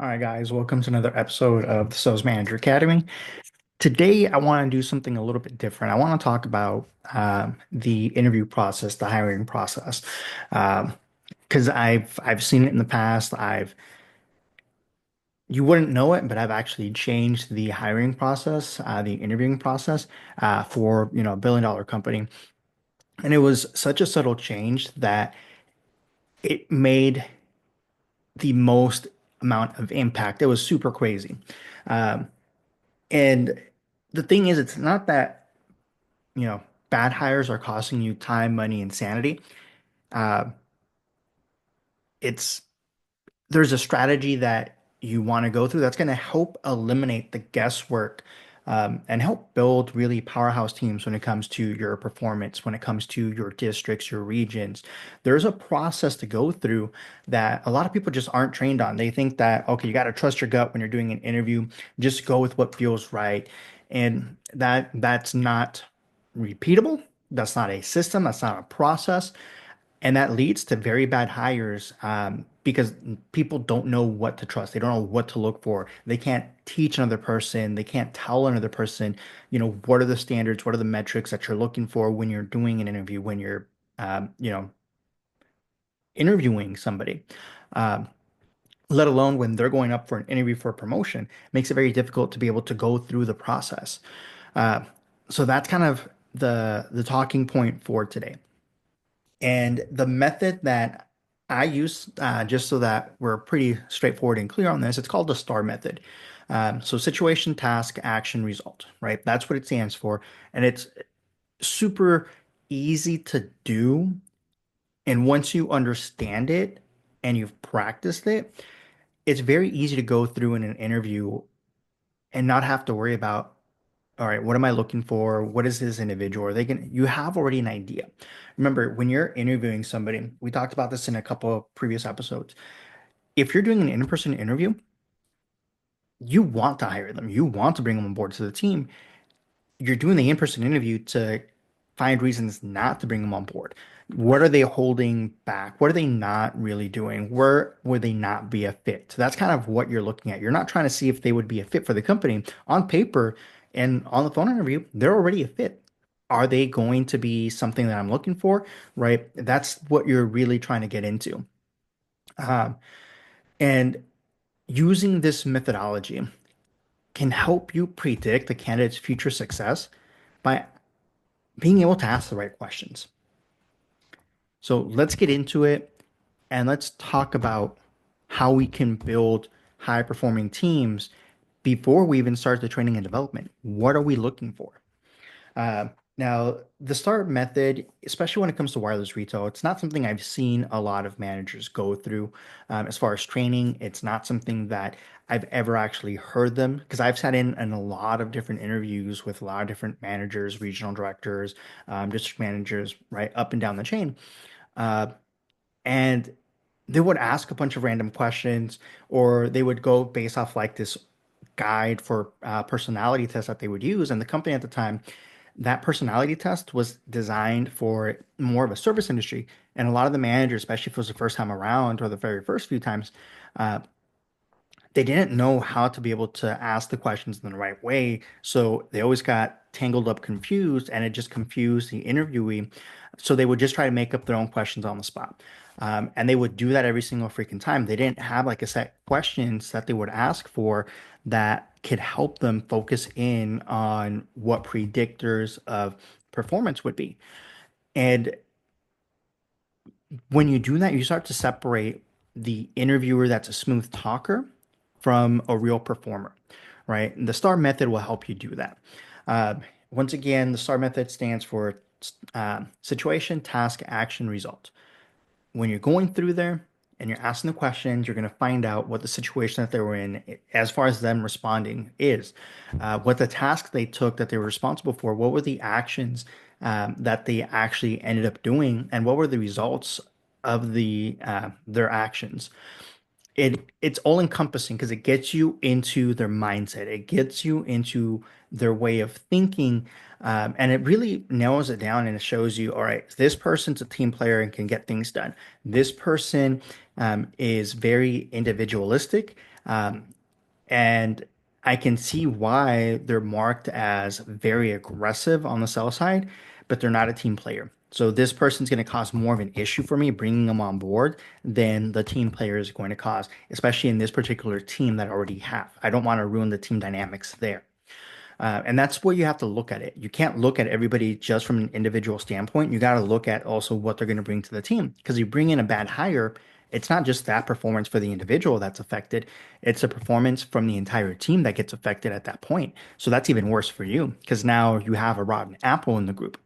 All right, guys, welcome to another episode of the Sales Manager Academy. Today, I want to do something a little bit different. I want to talk about the interview process, the hiring process, because I've seen it in the past. I've You wouldn't know it, but I've actually changed the hiring process, the interviewing process for a billion-dollar company, and it was such a subtle change that it made the most amount of impact. It was super crazy. Um, And the thing is, it's not that, you know, bad hires are costing you time, money, and sanity. Uh, it's There's a strategy that you want to go through that's going to help eliminate the guesswork, and help build really powerhouse teams when it comes to your performance, when it comes to your districts, your regions. There's a process to go through that a lot of people just aren't trained on. They think that, okay, you got to trust your gut when you're doing an interview, just go with what feels right. And that's not repeatable. That's not a system. That's not a process. And that leads to very bad hires, because people don't know what to trust. They don't know what to look for. They can't teach another person. They can't tell another person, what are the standards, what are the metrics that you're looking for when you're doing an interview, when you're, interviewing somebody, um, let alone when they're going up for an interview for a promotion. It makes it very difficult to be able to go through the process. Uh, so that's kind of the talking point for today. And the method that I use, just so that we're pretty straightforward and clear on this, it's called the STAR method. So situation, task, action, result, right? That's what it stands for. And it's super easy to do. And once you understand it and you've practiced it, it's very easy to go through in an interview and not have to worry about, all right, what am I looking for? What is this individual? You have already an idea. Remember, when you're interviewing somebody, we talked about this in a couple of previous episodes. If you're doing an in-person interview, you want to hire them. You want to bring them on board to the team. You're doing the in-person interview to find reasons not to bring them on board. What are they holding back? What are they not really doing? Where would they not be a fit? So that's kind of what you're looking at. You're not trying to see if they would be a fit for the company. On paper and on the phone interview, they're already a fit. Are they going to be something that I'm looking for? Right? That's what you're really trying to get into. Um, and using this methodology can help you predict the candidate's future success by being able to ask the right questions. So let's get into it and let's talk about how we can build high performing teams before we even start the training and development. What are we looking for? Uh, Now, the START method, especially when it comes to wireless retail, it's not something I've seen a lot of managers go through. As far as training, it's not something that I've ever actually heard them, because I've sat in a lot of different interviews with a lot of different managers, regional directors, district managers, right up and down the chain. Uh, and they would ask a bunch of random questions, or they would go based off like this guide for personality tests that they would use. And the company at the time, that personality test was designed for more of a service industry. And a lot of the managers, especially if it was the first time around or the very first few times, uh, they didn't know how to be able to ask the questions in the right way. So they always got tangled up, confused, and it just confused the interviewee. So they would just try to make up their own questions on the spot. And they would do that every single freaking time. They didn't have like a set questions that they would ask for that could help them focus in on what predictors of performance would be. And when you do that, you start to separate the interviewer that's a smooth talker from a real performer, right? And the STAR method will help you do that. Uh, Once again, the STAR method stands for situation, task, action, result. When you're going through there and you're asking the questions, you're going to find out what the situation that they were in, as far as them responding, is, what the task they took that they were responsible for, what were the actions that they actually ended up doing, and what were the results of their actions. It's all encompassing because it gets you into their mindset. It gets you into their way of thinking. And it really narrows it down and it shows you, all right, this person's a team player and can get things done. This person is very individualistic. And I can see why they're marked as very aggressive on the sell side, but they're not a team player. So this person's going to cause more of an issue for me bringing them on board than the team player is going to cause, especially in this particular team that I already have. I don't want to ruin the team dynamics there. And that's where you have to look at it. You can't look at everybody just from an individual standpoint. You got to look at also what they're going to bring to the team. Because you bring in a bad hire, it's not just that performance for the individual that's affected, it's a performance from the entire team that gets affected at that point. So that's even worse for you because now you have a rotten apple in the group.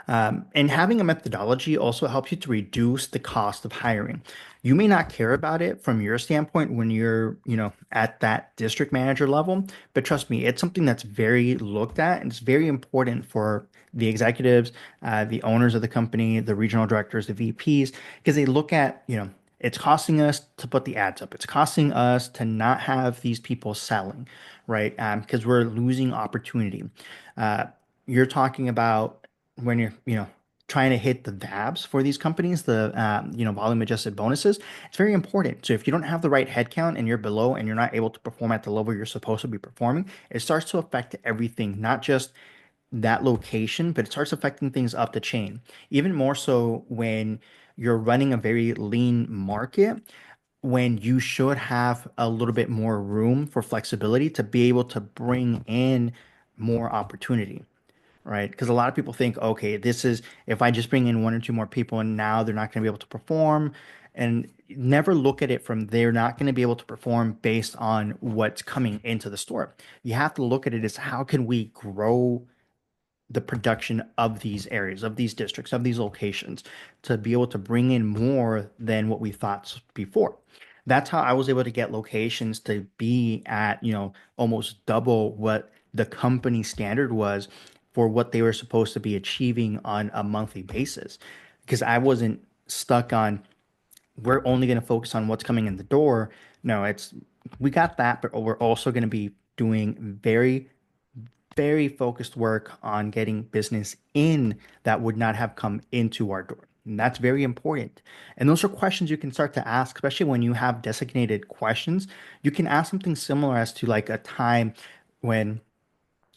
And having a methodology also helps you to reduce the cost of hiring. You may not care about it from your standpoint when you're, at that district manager level, but trust me, it's something that's very looked at and it's very important for the executives, the owners of the company, the regional directors, the VPs, because they look at, it's costing us to put the ads up. It's costing us to not have these people selling, right? Because we're losing opportunity. Uh, you're talking about when you're, trying to hit the VABs for these companies, the volume adjusted bonuses, it's very important. So if you don't have the right headcount and you're below and you're not able to perform at the level you're supposed to be performing, it starts to affect everything, not just that location, but it starts affecting things up the chain. Even more so when you're running a very lean market, when you should have a little bit more room for flexibility to be able to bring in more opportunity, right? Because a lot of people think, okay, this is if I just bring in one or two more people and now they're not going to be able to perform. And never look at it from they're not going to be able to perform based on what's coming into the store. You have to look at it as how can we grow the production of these areas, of these districts, of these locations to be able to bring in more than what we thought before. That's how I was able to get locations to be at, almost double what the company standard was for what they were supposed to be achieving on a monthly basis. Because I wasn't stuck on, we're only going to focus on what's coming in the door. No, we got that, but we're also going to be doing very focused work on getting business in that would not have come into our door. And that's very important. And those are questions you can start to ask, especially when you have designated questions. You can ask something similar as to like a time when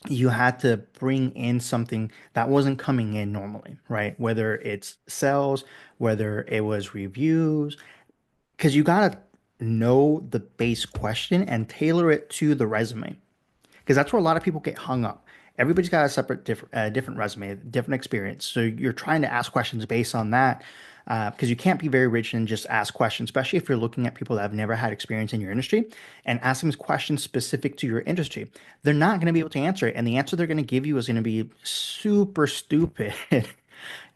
you had to bring in something that wasn't coming in normally, right? Whether it's sales, whether it was reviews, because you got to know the base question and tailor it to the resume because that's where a lot of people get hung up. Everybody's got a separate, different resume, different experience. So you're trying to ask questions based on that because you can't be very rich and just ask questions, especially if you're looking at people that have never had experience in your industry and ask them questions specific to your industry. They're not going to be able to answer it, and the answer they're going to give you is going to be super stupid.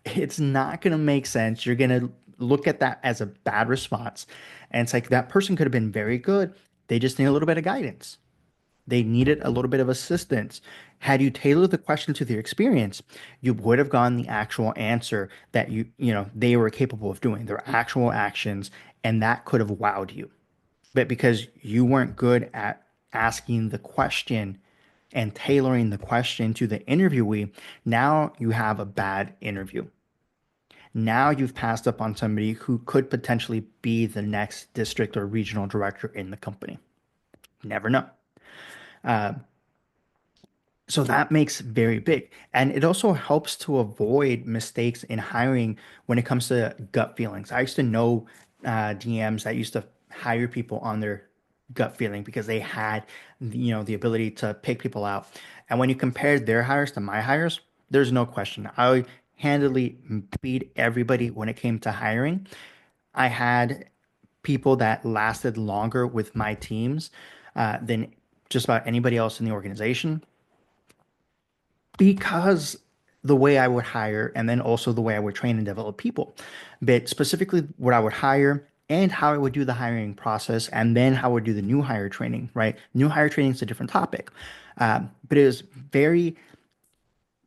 It's not going to make sense. You're going to look at that as a bad response, and it's like that person could have been very good. They just need a little bit of guidance. They needed a little bit of assistance. Had you tailored the question to their experience, you would have gotten the actual answer that they were capable of doing, their actual actions, and that could have wowed you. But because you weren't good at asking the question and tailoring the question to the interviewee, now you have a bad interview. Now you've passed up on somebody who could potentially be the next district or regional director in the company. Never know. Uh, So that makes very big. And it also helps to avoid mistakes in hiring when it comes to gut feelings. I used to know DMs that used to hire people on their gut feeling because they had, the ability to pick people out. And when you compare their hires to my hires, there's no question. I handily beat everybody when it came to hiring. I had people that lasted longer with my teams than just about anybody else in the organization because the way I would hire and then also the way I would train and develop people, but specifically what I would hire and how I would do the hiring process and then how I would do the new hire training, right? New hire training is a different topic. But it was very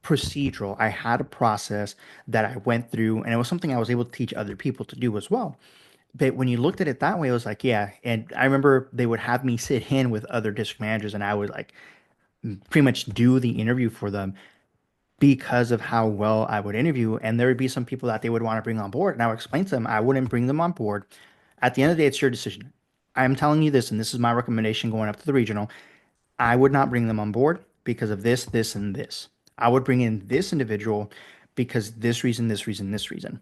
procedural. I had a process that I went through and it was something I was able to teach other people to do as well. But when you looked at it that way, it was like, yeah. And I remember they would have me sit in with other district managers and I would like pretty much do the interview for them because of how well I would interview. And there would be some people that they would want to bring on board. And I would explain to them I wouldn't bring them on board. At the end of the day, it's your decision. I'm telling you this, and this is my recommendation going up to the regional. I would not bring them on board because of this, this, and this. I would bring in this individual because this reason, this reason, this reason.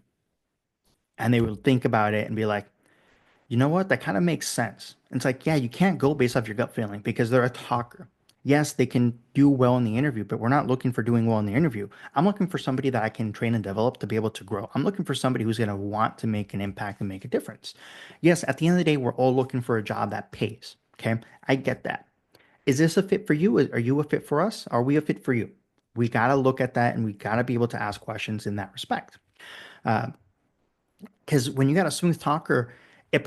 And they would think about it and be like, you know what? That kind of makes sense. And it's like, yeah, you can't go based off your gut feeling because they're a talker. Yes, they can do well in the interview, but we're not looking for doing well in the interview. I'm looking for somebody that I can train and develop to be able to grow. I'm looking for somebody who's going to want to make an impact and make a difference. Yes, at the end of the day, we're all looking for a job that pays. Okay. I get that. Is this a fit for you? Are you a fit for us? Are we a fit for you? We got to look at that and we got to be able to ask questions in that respect. Because when you got a smooth talker, it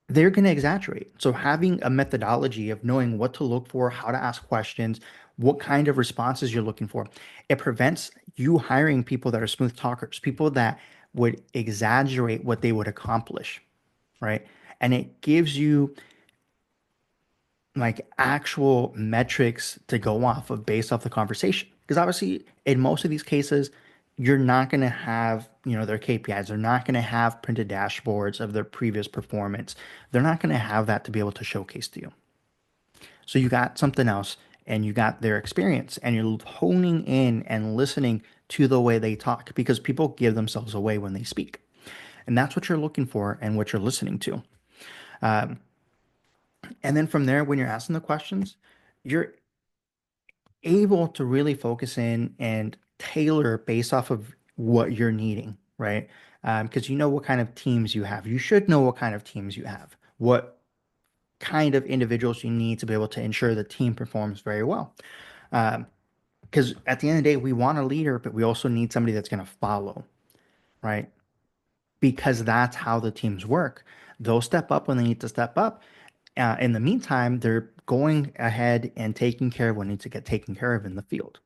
they're going to exaggerate. So having a methodology of knowing what to look for, how to ask questions, what kind of responses you're looking for, it prevents you hiring people that are smooth talkers, people that would exaggerate what they would accomplish, right? And it gives you like actual metrics to go off of based off the conversation. Because obviously, in most of these cases, you're not going to have, their KPIs. They're not going to have printed dashboards of their previous performance. They're not going to have that to be able to showcase to you. So you got something else and you got their experience and you're honing in and listening to the way they talk because people give themselves away when they speak. And that's what you're looking for and what you're listening to. And then from there, when you're asking the questions, you're able to really focus in and tailor based off of what you're needing, right? Because you know what kind of teams you have. You should know what kind of teams you have, what kind of individuals you need to be able to ensure the team performs very well. Because at the end of the day, we want a leader, but we also need somebody that's going to follow, right? Because that's how the teams work. They'll step up when they need to step up. In the meantime, they're going ahead and taking care of what needs to get taken care of in the field.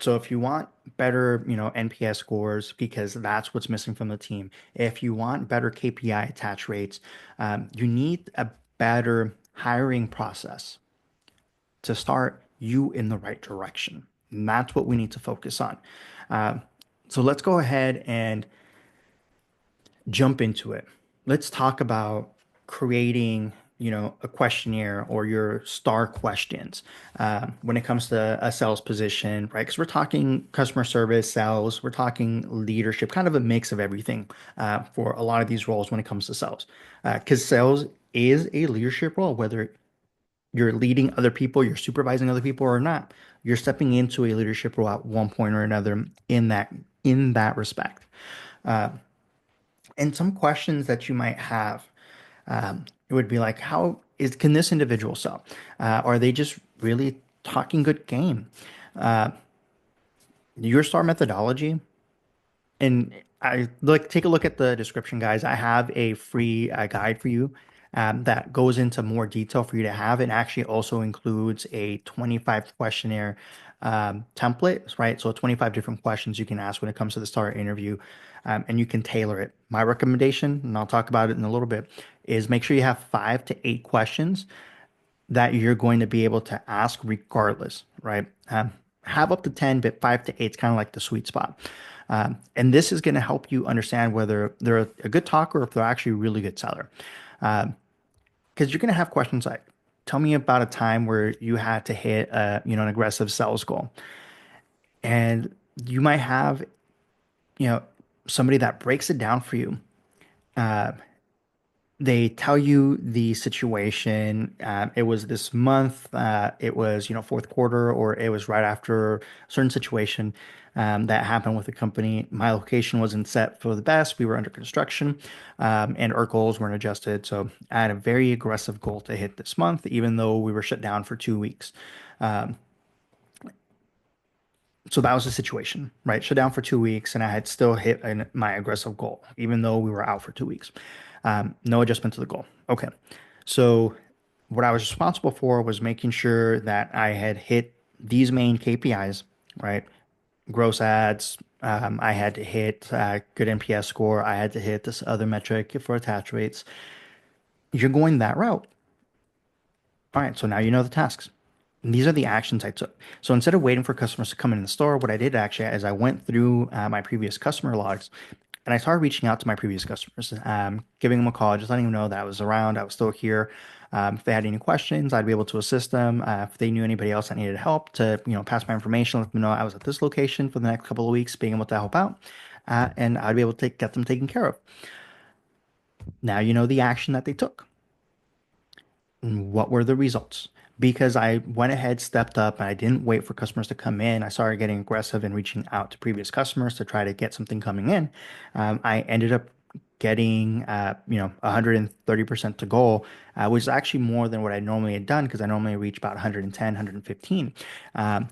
So if you want better, NPS scores, because that's what's missing from the team. If you want better KPI attach rates, you need a better hiring process to start you in the right direction. And that's what we need to focus on. Uh, so let's go ahead and jump into it. Let's talk about creating, a questionnaire or your star questions when it comes to a sales position, right? Because we're talking customer service, sales, we're talking leadership, kind of a mix of everything for a lot of these roles when it comes to sales. Because sales is a leadership role, whether you're leading other people, you're supervising other people or not. You're stepping into a leadership role at one point or another in that respect. And some questions that you might have, it would be like, can this individual sell? Are they just really talking good game? Your star methodology, and I like take a look at the description, guys. I have a free guide for you that goes into more detail for you to have. It actually also includes a 25 questionnaire template, right? So 25 different questions you can ask when it comes to the star interview, and you can tailor it. My recommendation, and I'll talk about it in a little bit, is make sure you have 5 to 8 questions that you're going to be able to ask regardless, right? Have up to 10, but 5 to 8 is kind of like the sweet spot. And this is going to help you understand whether they're a good talker or if they're actually a really good seller. Because you're going to have questions like, tell me about a time where you had to hit an aggressive sales goal. And you might have, you know, somebody that breaks it down for you. They tell you the situation. It was this month. It was, fourth quarter, or it was right after a certain situation that happened with the company. My location wasn't set for the best. We were under construction, and our goals weren't adjusted. So I had a very aggressive goal to hit this month, even though we were shut down for 2 weeks. So that was the situation, right? Shut down for 2 weeks, and I had still hit my aggressive goal, even though we were out for 2 weeks. No adjustment to the goal. Okay. So what I was responsible for was making sure that I had hit these main KPIs, right? Gross ads. I had to hit good NPS score. I had to hit this other metric for attach rates. You're going that route. All right. So now you know the tasks. And these are the actions I took. So instead of waiting for customers to come in the store, what I did actually is I went through my previous customer logs, And I started reaching out to my previous customers, giving them a call, just letting them know that I was around, I was still here. If they had any questions, I'd be able to assist them. If they knew anybody else that needed help, to pass my information, let them know I was at this location for the next couple of weeks, being able to help out, and I'd be able to get them taken care of. Now you know the action that they took. What were the results? Because I went ahead, stepped up, and I didn't wait for customers to come in. I started getting aggressive and reaching out to previous customers to try to get something coming in. I ended up getting, 130% to goal, which is actually more than what I normally had done because I normally reach about 110, 115.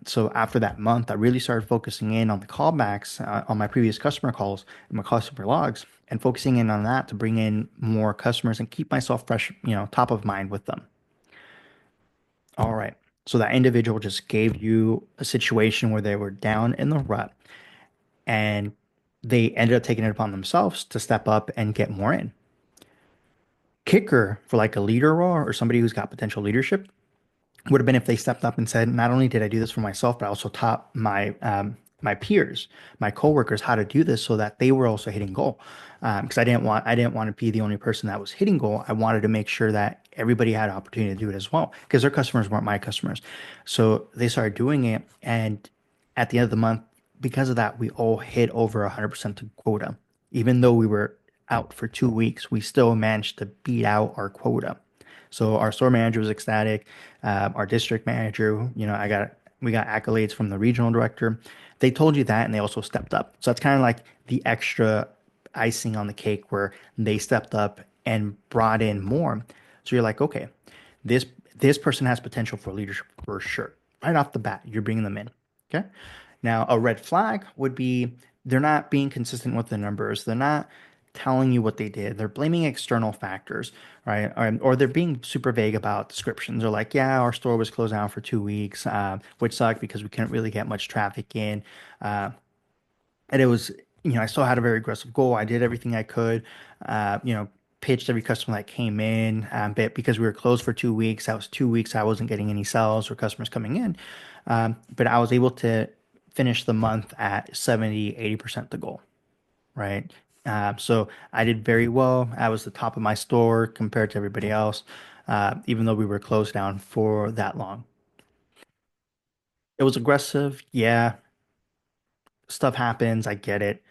So after that month, I really started focusing in on the callbacks, on my previous customer calls and my customer logs, and focusing in on that to bring in more customers and keep myself fresh, top of mind with them. All right. So that individual just gave you a situation where they were down in the rut and they ended up taking it upon themselves to step up and get more in. Kicker for like a leader role or somebody who's got potential leadership would have been if they stepped up and said, not only did I do this for myself, but I also taught my peers, my coworkers, how to do this so that they were also hitting goal. Because I didn't want to be the only person that was hitting goal. I wanted to make sure that everybody had an opportunity to do it as well, because their customers weren't my customers. So they started doing it, and at the end of the month, because of that, we all hit over 100% to quota. Even though we were out for 2 weeks, we still managed to beat out our quota. So our store manager was ecstatic. Our district manager, we got accolades from the regional director. They told you that, and they also stepped up. So that's kind of like the extra icing on the cake where they stepped up and brought in more. So you're like, okay, this this person has potential for leadership for sure. Right off the bat, you're bringing them in. Okay. Now, a red flag would be they're not being consistent with the numbers. They're not telling you what they did. They're blaming external factors, right? Or they're being super vague about descriptions. They're like, yeah, our store was closed down for 2 weeks, which sucked because we couldn't really get much traffic in. Uh, and it was, I still had a very aggressive goal. I did everything I could, uh, you know, pitched every customer that came in. But because we were closed for 2 weeks, that was 2 weeks I wasn't getting any sales or customers coming in. But I was able to finish the month at 70, 80% the goal, right? So I did very well. I was the top of my store compared to everybody else, even though we were closed down for that long. It was aggressive. Yeah, stuff happens. I get it.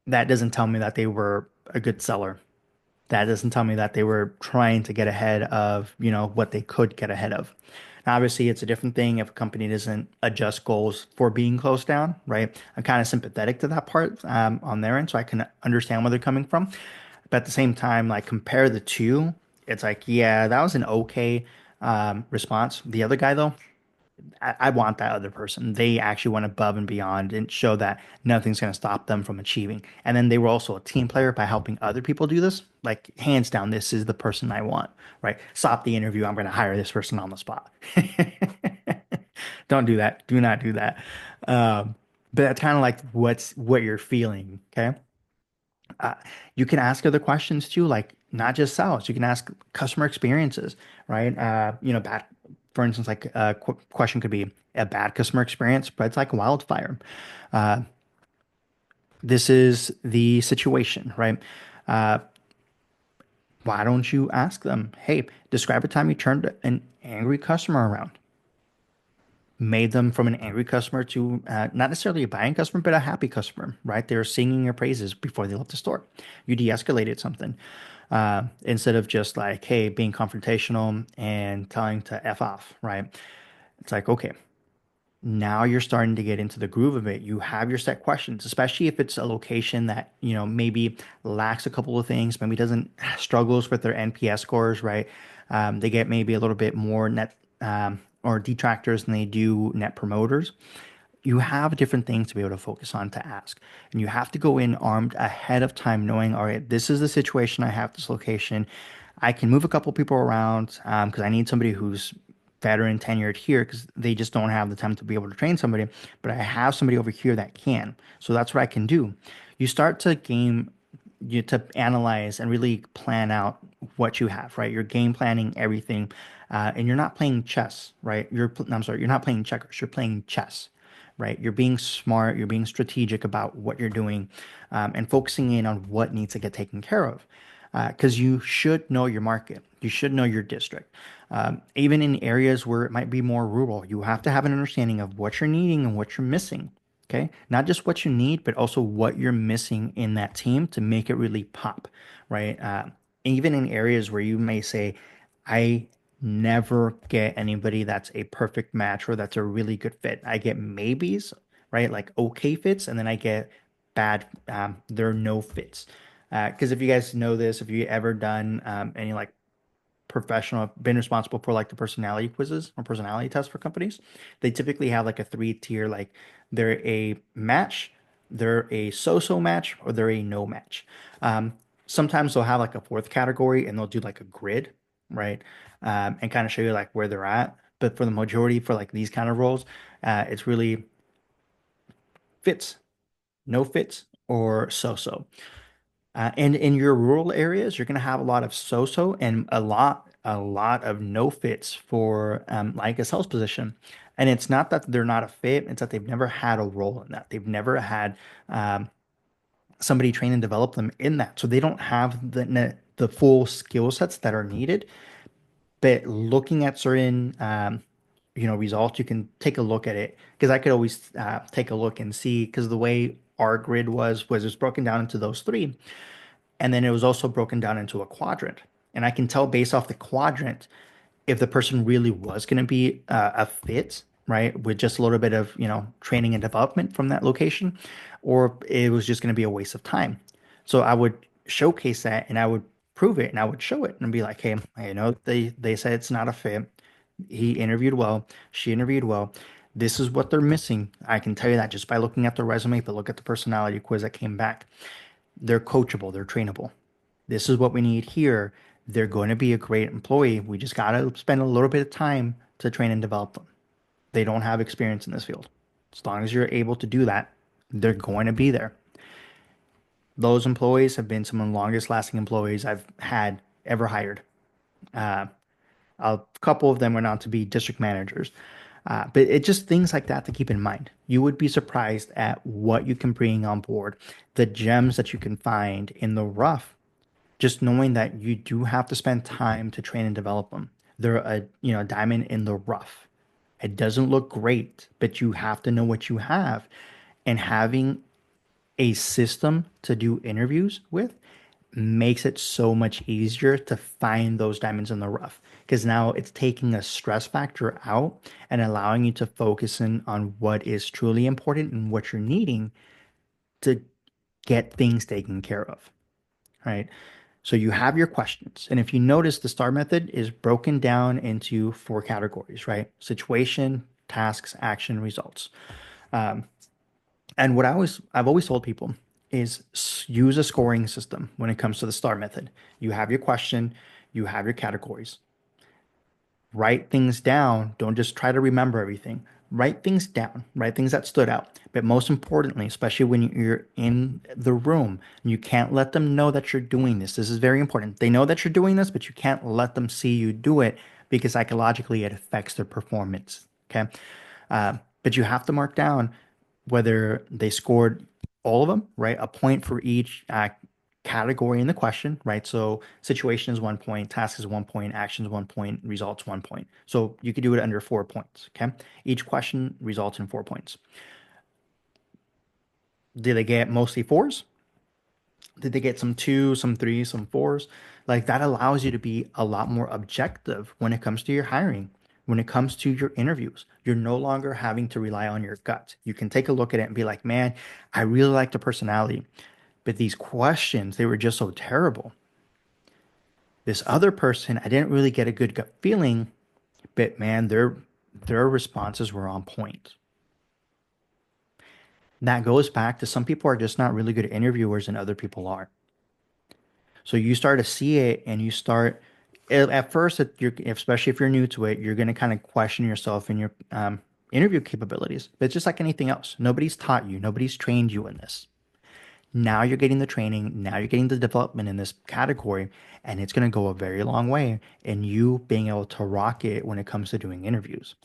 That doesn't tell me that they were a good seller. That doesn't tell me that they were trying to get ahead of, what they could get ahead of. Now, obviously, it's a different thing if a company doesn't adjust goals for being closed down, right? I'm kind of sympathetic to that part on their end, so I can understand where they're coming from. But at the same time, like compare the two, it's like, yeah, that was an okay response. The other guy, though, I want that other person. They actually went above and beyond and show that nothing's going to stop them from achieving. And then they were also a team player by helping other people do this. Like, hands down, this is the person I want, right? Stop the interview. I'm going to hire this person on the spot. Don't do that. Do not do that. But that's kind of like what you're feeling. Okay. uh, you can ask other questions too, like not just sales. You can ask customer experiences, right? Bad, for instance, like a question could be a bad customer experience spreads like wildfire. Uh, this is the situation, right? Uh, why don't you ask them, hey, describe a time you turned an angry customer around? Made them from an angry customer to not necessarily a buying customer, but a happy customer, right? They're singing your praises before they left the store. You de-escalated something instead of just like, hey, being confrontational and telling to F off, right? It's like, okay, now you're starting to get into the groove of it. You have your set questions, especially if it's a location that, maybe lacks a couple of things, maybe doesn't struggles with their NPS scores, right? They get maybe a little bit more net or detractors than they do net promoters. You have different things to be able to focus on to ask. And you have to go in armed ahead of time, knowing, all right, this is the situation I have this location. I can move a couple people around because I need somebody who's veteran tenured here because they just don't have the time to be able to train somebody. But I have somebody over here that can. So that's what I can do. You start to game you to analyze and really plan out what you have, right? You're game planning everything, and you're not playing chess, right? I'm sorry, you're not playing checkers. You're playing chess, right? You're being smart, you're being strategic about what you're doing, and focusing in on what needs to get taken care of. Because you should know your market, you should know your district. Even in areas where it might be more rural, you have to have an understanding of what you're needing and what you're missing. Okay. Not just what you need, but also what you're missing in that team to make it really pop, right? Even in areas where you may say, I never get anybody that's a perfect match or that's a really good fit. I get maybes, right? Like okay fits, and then I get bad, there are no fits. Because if you guys know this, if you ever done any like professional, been responsible for like the personality quizzes or personality tests for companies, they typically have like a three tier, like they're a match, they're a so-so match, or they're a no match. Um, Sometimes they'll have like a fourth category and they'll do like a grid, right? And kind of show you like where they're at. But for the majority, for like these kind of roles, it's really fits, no fits, or so-so. And in your rural areas, you're going to have a lot of so-so and a lot of no fits for like a sales position. And it's not that they're not a fit; it's that they've never had a role in that. They've never had um, somebody train and develop them in that, so they don't have the full skill sets that are needed. But looking at certain results, you can take a look at it because I could always take a look and see because the way our grid was it's broken down into those three. And then it was also broken down into a quadrant. And I can tell based off the quadrant if the person really was going to be a fit, right, with just a little bit of, training and development from that location, or it was just going to be a waste of time. So I would showcase that and I would prove it and I would show it and be like, hey, I know they said it's not a fit. He interviewed well, she interviewed well. This is what they're missing. I can tell you that just by looking at the resume, but look at the personality quiz that came back. They're coachable, they're trainable. This is what we need here. They're going to be a great employee. We just got to spend a little bit of time to train and develop them. They don't have experience in this field. As long as you're able to do that, they're going to be there. Those employees have been some of the longest lasting employees I've had ever hired. Uh, a couple of them went on to be district managers. But it's just things like that to keep in mind. You would be surprised at what you can bring on board, the gems that you can find in the rough, just knowing that you do have to spend time to train and develop them. They're a diamond in the rough. It doesn't look great, but you have to know what you have. And having a system to do interviews with makes it so much easier to find those diamonds in the rough because now it's taking a stress factor out and allowing you to focus in on what is truly important and what you're needing to get things taken care of, right? So you have your questions. And if you notice, the STAR method is broken down into four categories, right? Situation, tasks, action, results. Um, and I've always told people is use a scoring system when it comes to the STAR method. You have your question, you have your categories. Write things down. Don't just try to remember everything. Write things down, write things that stood out. But most importantly, especially when you're in the room, you can't let them know that you're doing this. This is very important. They know that you're doing this, but you can't let them see you do it because psychologically it affects their performance. Okay. But you have to mark down whether they scored all of them, right? A point for each category in the question, right? So situation is 1 point, task is 1 point, action is 1 point, results 1 point. So you could do it under 4 points, okay? Each question results in 4 points. Did they get mostly fours? Did they get some twos, some threes, some fours? Like that allows you to be a lot more objective when it comes to your hiring, when it comes to your interviews. You're no longer having to rely on your gut. You can take a look at it and be like, man, I really like the personality, but these questions, they were just so terrible. This other person, I didn't really get a good gut feeling, but man, their responses were on point. That goes back to some people are just not really good interviewers and other people are. So you start to see it and you start at first, you're, especially if you're new to it, you're going to kind of question yourself and your interview capabilities. But it's just like anything else. Nobody's taught you, nobody's trained you in this. Now you're getting the training, now you're getting the development in this category, and it's going to go a very long way in you being able to rock it when it comes to doing interviews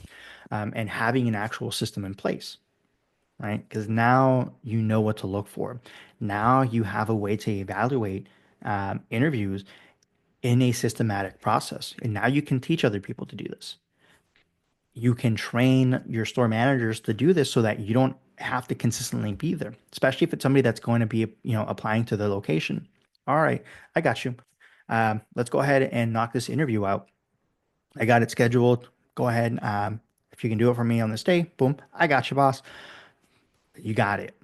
and having an actual system in place. right? Because now you know what to look for. Now you have a way to evaluate interviews in a systematic process. And now you can teach other people to do this. You can train your store managers to do this so that you don't have to consistently be there, especially if it's somebody that's going to be, applying to the location. All right, I got you. Let's go ahead and knock this interview out. I got it scheduled. Go ahead. If you can do it for me on this day, boom, I got you, boss. You got it.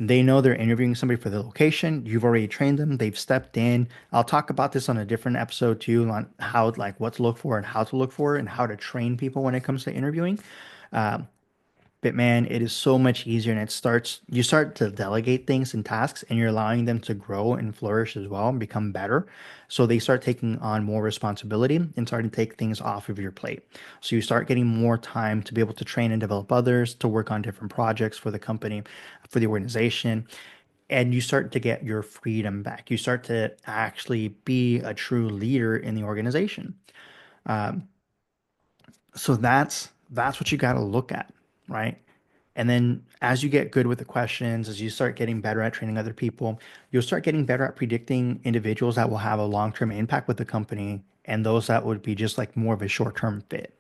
They know they're interviewing somebody for the location. You've already trained them. They've stepped in. I'll talk about this on a different episode too, on how, like, what to look for and how to look for and how to train people when it comes to interviewing. Um, but man, it is so much easier, and you start to delegate things and tasks, and you're allowing them to grow and flourish as well and become better. So they start taking on more responsibility and starting to take things off of your plate. So you start getting more time to be able to train and develop others, to work on different projects for the company, for the organization, and you start to get your freedom back. You start to actually be a true leader in the organization. So that's what you got to look at, right? And then as you get good with the questions, as you start getting better at training other people, you'll start getting better at predicting individuals that will have a long-term impact with the company and those that would be just like more of a short-term fit,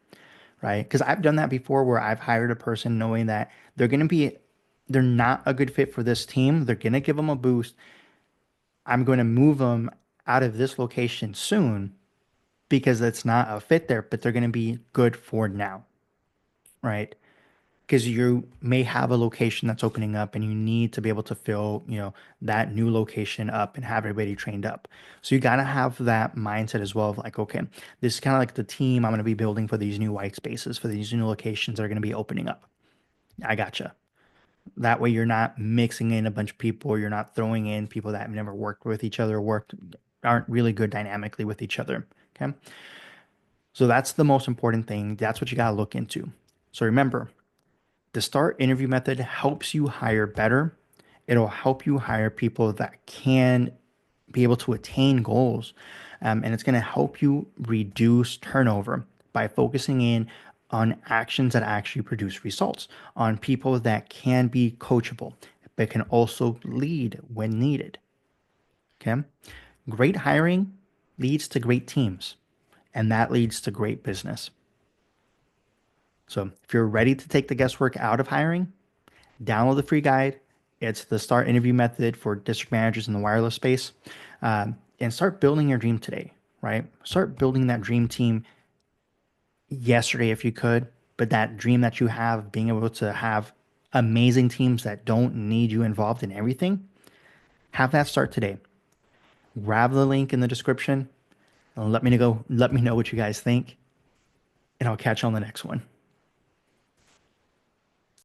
right? Because I've done that before where I've hired a person knowing that they're not a good fit for this team. They're going to give them a boost. I'm going to move them out of this location soon because it's not a fit there, but they're going to be good for now, right? Because you may have a location that's opening up and you need to be able to fill, that new location up and have everybody trained up. So you got to have that mindset as well of like, okay, this is kind of like the team I'm going to be building for these new white spaces, for these new locations that are going to be opening up. I gotcha. That way you're not mixing in a bunch of people, you're not throwing in people that have never worked with each other, aren't really good dynamically with each other. Okay. So that's the most important thing. That's what you got to look into. So remember, the START interview method helps you hire better. It'll help you hire people that can be able to attain goals. And it's going to help you reduce turnover by focusing in on actions that actually produce results, on people that can be coachable, but can also lead when needed. Okay. Great hiring leads to great teams, and that leads to great business. So if you're ready to take the guesswork out of hiring, download the free guide. It's the START interview method for district managers in the wireless space. And start building your dream today, right? Start building that dream team yesterday if you could, but that dream that you have, being able to have amazing teams that don't need you involved in everything, have that start today. Grab the link in the description and let me know what you guys think, and I'll catch you on the next one.